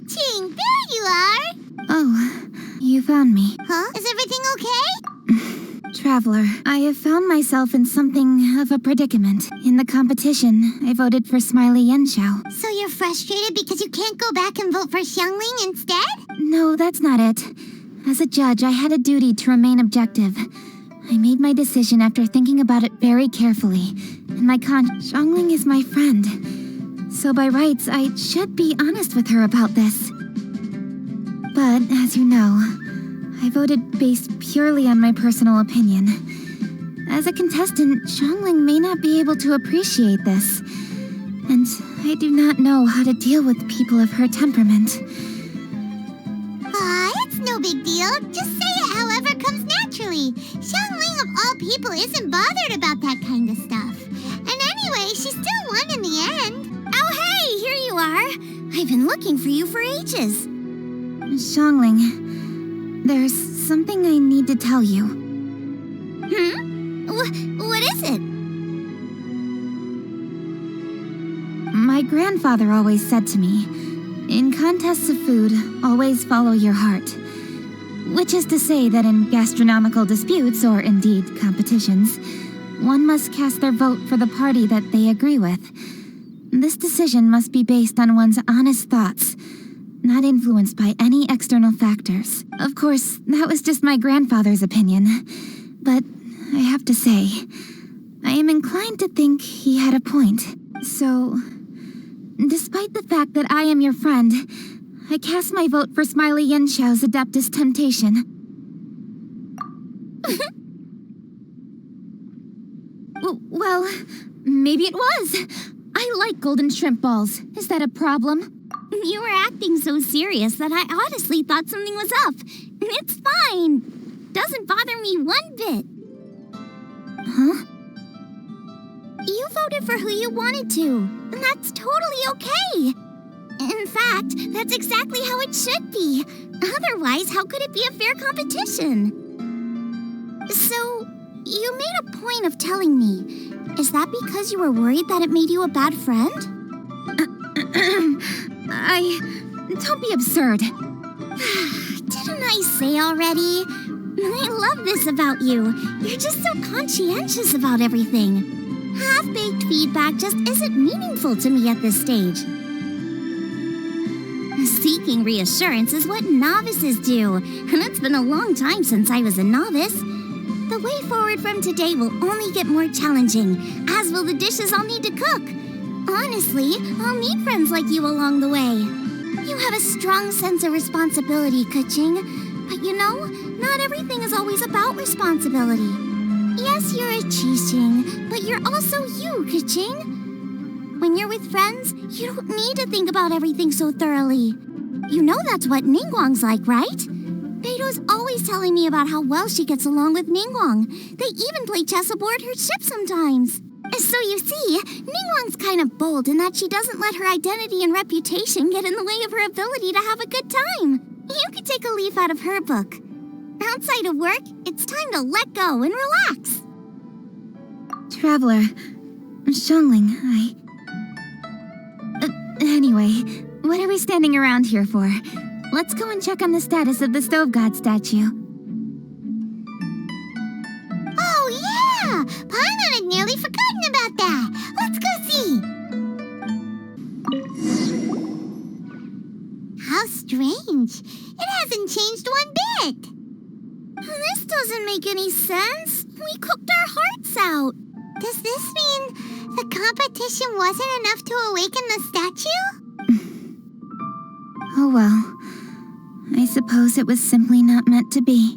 Keching! There you are! Oh, you found me. Huh? Is everything okay? Traveler, I have found myself in something of a predicament. In the competition, I voted for Smiley Yenshao. So you're frustrated because you can't go back and vote for xiangling instead? No, that's not it. As a judge, I had a duty to remain objective. I made my decision after thinking about it very carefully. And my xiangling is my friend. So by rights, I should be honest with her about this. But, as you know, I voted based purely on my personal opinion. As a contestant, xiangling may not be able to appreciate this. And I do not know how to deal with people of her temperament. It's no big deal. Just say it however comes naturally. Xiangling of all people isn't bothered about that kind of stuff. And anyway, she still won in the end. Oh, hey, here you are. I've been looking for you for ages. Xiangling, there's something I need to tell you. What is it? My grandfather always said to me, in contests of food, always follow your heart. Which is to say that in gastronomical disputes, or indeed competitions, one must cast their vote for the party that they agree with. This decision must be based on one's honest thoughts, not influenced by any external factors. Of course, that was just my grandfather's opinion. But I have to say, I am inclined to think he had a point. So, despite the fact that I am your friend, I cast my vote for Smiley Yenshao's Adeptus Temptation. Well, maybe it was. I like golden shrimp balls. Is that a problem? You were acting so serious that I honestly thought something was up. It's fine. Doesn't bother me one bit. Huh? You voted for who you wanted to, and that's totally okay. In fact, that's exactly how it should be. Otherwise, how could it be a fair competition? So, you made a point of telling me. Is that because you were worried that it made you a bad friend? Don't be absurd. Didn't I say already? I love this about you. You're just so conscientious about everything. Half-baked feedback just isn't meaningful to me at this stage. Seeking reassurance is what novices do, and it's been a long time since I was a novice. The way forward from today will only get more challenging, as will the dishes I'll need to cook. Honestly, I'll need friends like you along the way. You have a strong sense of responsibility, Kequing. But you know, not everything is always about responsibility. Yes, you're a Qixing, but you're also you, Kequing. When you're with friends, you don't need to think about everything so thoroughly. You know that's what Ningguang's like, right? Beido's always telling me about how well she gets along with Ningguang. They even play chess aboard her ship sometimes. So you see, Ningguang's kind of bold in that she doesn't let her identity and reputation get in the way of her ability to have a good time. You could take a leaf out of her book. Outside of work, it's time to let go and relax. Traveler, xiangling, Anyway, what are we standing around here for? Let's go and check on the status of the stove god statue. Oh, yeah! Paimon had nearly forgotten about that. Let's go see. How strange. It hasn't changed one bit. This doesn't make any sense. We cooked our hearts out. Does this mean the competition wasn't enough to awaken the statue? Oh well. I suppose it was simply not meant to be.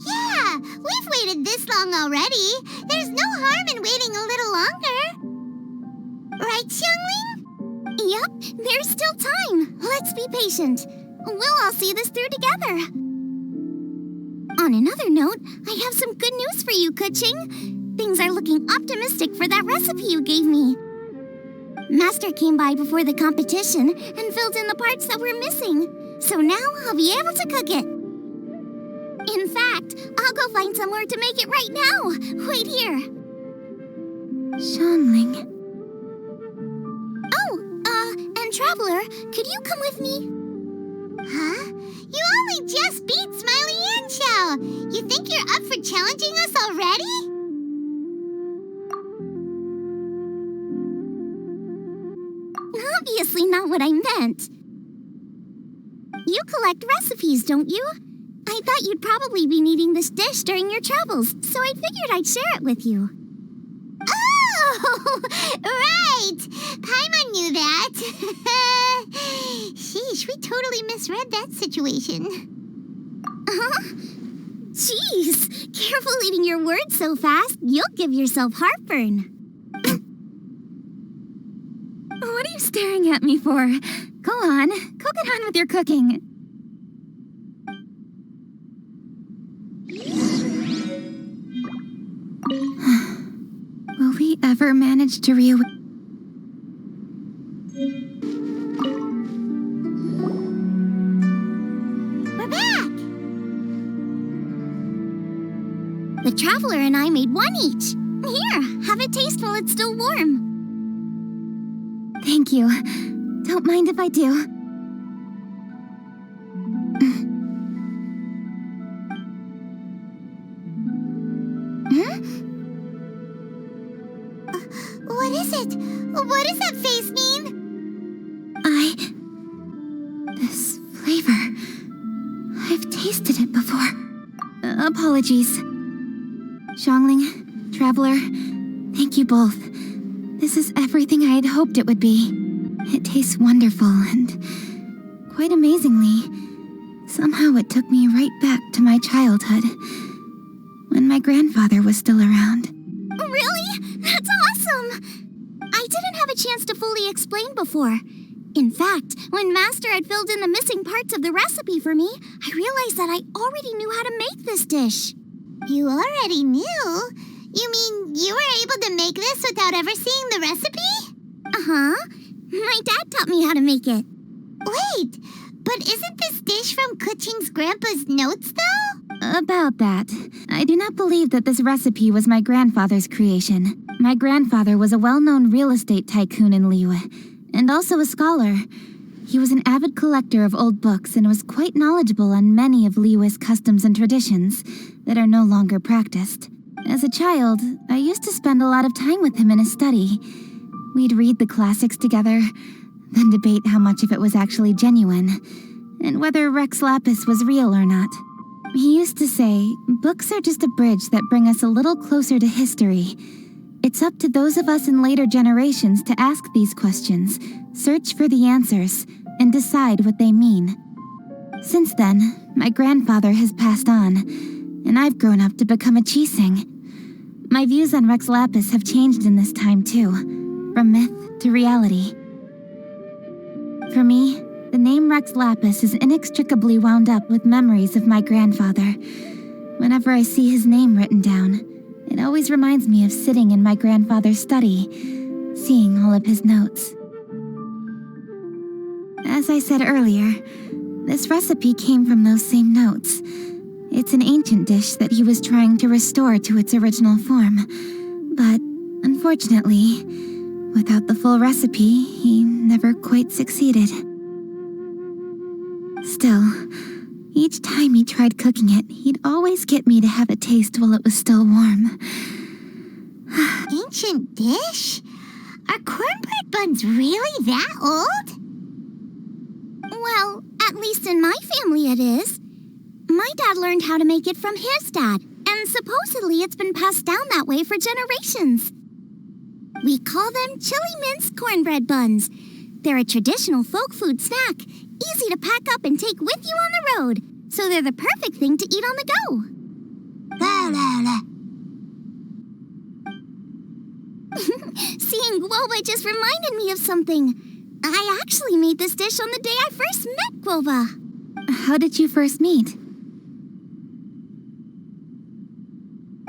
Yeah, we've waited this long already. There's no harm in waiting a little longer. Right, Xiangling? Yep, there's still time. Let's be patient. We'll all see this through together. On another note, I have some good news for you, Kequing. Things are looking optimistic for that recipe you gave me. Master came by before the competition and filled in the parts that were missing. So now I'll be able to cook it. In fact, I'll go find somewhere to make it right now. Wait here. Xiangling. Oh, and Traveler, could you come with me? Huh? You only just beat Smiley and Chow. You think you're up for challenging us already? Obviously not what I meant. You collect recipes, don't you? I thought you'd probably be needing this dish during your travels, so I figured I'd share it with you. Oh, right! Paimon knew that. Sheesh, we totally misread that situation. Jeez, careful eating your words so fast. You'll give yourself heartburn. What are you staring at me for? Go on, go get on with your cooking. Will we ever manage to reawaken? We're back! The Traveler and I made one each. Here, have a taste while it's still warm. Thank you. Don't mind if I do. What is it? What does that face mean? This flavor... I've tasted it before. Apologies. Xiangling, Traveler, thank you both. This is everything I had hoped it would be. It tastes wonderful and... quite amazingly, somehow it took me right back to my childhood, when my grandfather was still around. Really? That's awesome! I didn't have a chance to fully explain before. In fact, when Master had filled in the missing parts of the recipe for me, I realized that I already knew how to make this dish. You already knew? You mean you were able to make this without ever seeing the recipe? Uh-huh. My dad taught me how to make it. Wait, but isn't this dish from Keqing's grandpa's notes, though? About that, I do not believe that this recipe was my grandfather's creation. My grandfather was a well-known real estate tycoon in Liyue, and also a scholar. He was an avid collector of old books and was quite knowledgeable on many of Liyue's customs and traditions that are no longer practiced. As a child, I used to spend a lot of time with him in his study. We'd read the classics together, then debate how much of it was actually genuine, and whether Rex Lapis was real or not. He used to say, books are just a bridge that bring us a little closer to history. It's up to those of us in later generations to ask these questions, search for the answers, and decide what they mean. Since then, my grandfather has passed on, and I've grown up to become a xiangling. My views on Rex Lapis have changed in this time too, from myth to reality. For me, the name Rex Lapis is inextricably wound up with memories of my grandfather. Whenever I see his name written down, it always reminds me of sitting in my grandfather's study, seeing all of his notes. As I said earlier, this recipe came from those same notes. It's an ancient dish that he was trying to restore to its original form. But, unfortunately, without the full recipe, he never quite succeeded. Still, each time he tried cooking it, he'd always get me to have a taste while it was still warm. Ancient dish? Are cornbread buns really that old? Well, at least in my family it is. My dad learned how to make it from his dad, and supposedly it's been passed down that way for generations. We call them chili minced cornbread buns. They're a traditional folk food snack, easy to pack up and take with you on the road, so they're the perfect thing to eat on the go. La la la. Seeing Guoba just reminded me of something. I actually made this dish on the day I first met Guoba. How did you first meet?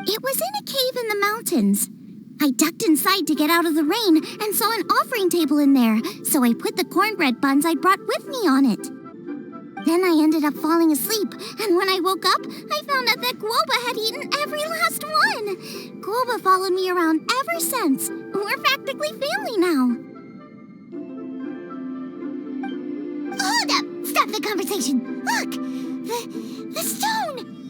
It was in a cave in the mountains. I ducked inside to get out of the rain and saw an offering table in there, so I put the cornbread buns I'd brought with me on it. Then I ended up falling asleep, and when I woke up, I found out that Guoba had eaten every last one. Guoba followed me around ever since. We're practically family now. Hold up! Stop stop the conversation. Look! The stone!